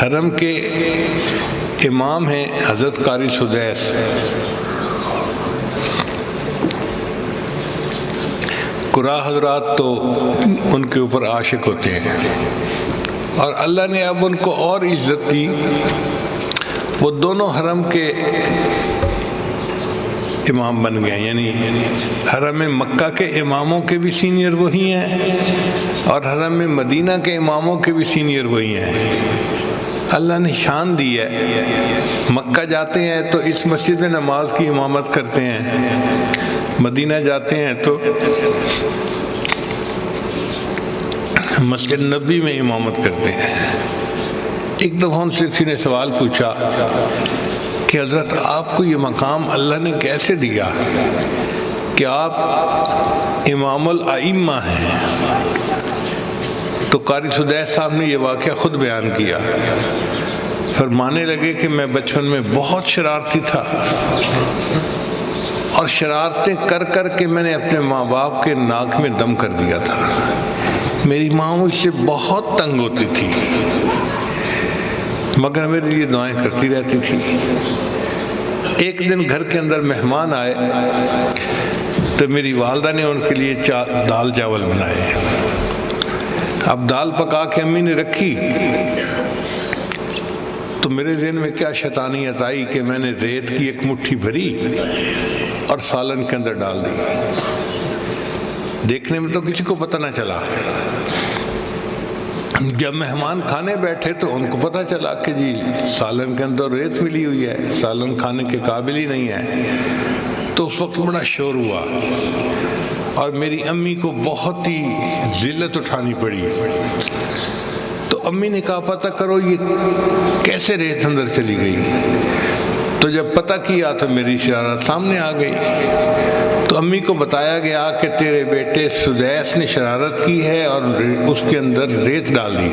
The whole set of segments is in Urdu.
حرم کے امام ہیں حضرت قاری سدیس، قراء حضرات تو ان کے اوپر عاشق ہوتے ہیں، اور اللہ نے اب ان کو اور عزت دی، وہ دونوں حرم کے امام بن گئے، یعنی حرم مکہ کے اماموں کے بھی سینئر وہی ہیں اور حرم مدینہ کے اماموں کے بھی سینئر وہی ہیں۔ اللہ نے شان دی ہے، مکہ جاتے ہیں تو اس مسجد میں نماز کی امامت کرتے ہیں، مدینہ جاتے ہیں تو مسجد نبوی میں امامت کرتے ہیں۔ ایک دفعہ ان سے کسی نے سوال پوچھا کہ حضرت آپ کو یہ مقام اللہ نے کیسے دیا کہ آپ امام الائمہ ہیں؟ تو قاری سدیس صاحب نے یہ واقعہ خود بیان کیا، فرمانے لگے کہ میں بچپن میں بہت شرارتی تھا، اور شرارتیں کر کر کے میں نے اپنے ماں باپ کے ناک میں دم کر دیا تھا۔ میری ماں مجھ سے بہت تنگ ہوتی تھی، مگر میرے لیے دعائیں کرتی رہتی تھی۔ ایک دن گھر کے اندر مہمان آئے تو میری والدہ نے ان کے لیے دال چاول بنائے۔ اب دال پکا کے امی نے رکھی تو میرے ذہن میں کیا شیطانیت آئی کہ میں نے ریت کی ایک مٹھی بھری اور سالن کے اندر ڈال دی۔ دیکھنے میں تو کسی کو پتہ نہ چلا، جب مہمان کھانے بیٹھے تو ان کو پتہ چلا کہ جی سالن کے اندر ریت ملی ہوئی ہے، سالن کھانے کے قابل ہی نہیں ہے۔ تو اس وقت بڑا شور ہوا اور میری امی کو بہت ہی ذلت اٹھانی پڑی۔ تو امی نے کہا پتہ کرو یہ کیسے ریت اندر چلی گئی۔ تو جب پتہ کیا تو میری شرارت سامنے آ گئی۔ تو امی کو بتایا گیا کہ تیرے بیٹے سدیس نے شرارت کی ہے اور اس کے اندر ریت ڈال دی۔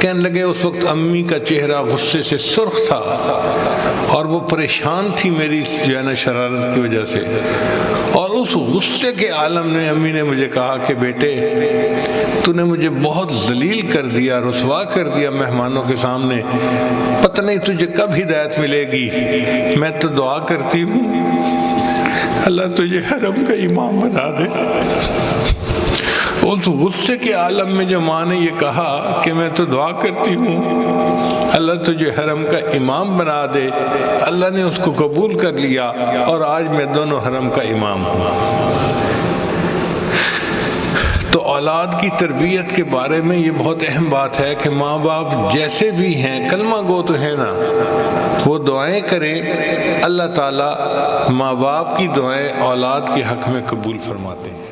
کہنے لگے اس وقت امی کا چہرہ غصے سے سرخ تھا اور وہ پریشان تھی میری جو ہے نا شرارت کی وجہ سے، اور اس غصے کے عالم میں امی نے مجھے کہا کہ بیٹے تو نے مجھے بہت ذلیل کر دیا، رسوا کر دیا مہمانوں کے سامنے، پتہ نہیں تجھے کب ہدایت ملے گی۔ میں تو دعا کرتی ہوں اللہ تجھے حرم کا امام بنا دے۔ اس غصے کے عالم میں جو ماں نے یہ کہا کہ میں تو دعا کرتی ہوں اللہ تجھے حرم کا امام بنا دے، اللہ نے اس کو قبول کر لیا اور آج میں دونوں حرم کا امام ہوں۔ تو اولاد کی تربیت کے بارے میں یہ بہت اہم بات ہے کہ ماں باپ جیسے بھی ہیں، کلمہ گو تو ہے نا، وہ دعائیں کریں، اللہ تعالیٰ ماں باپ کی دعائیں اولاد کے حق میں قبول فرماتے ہیں۔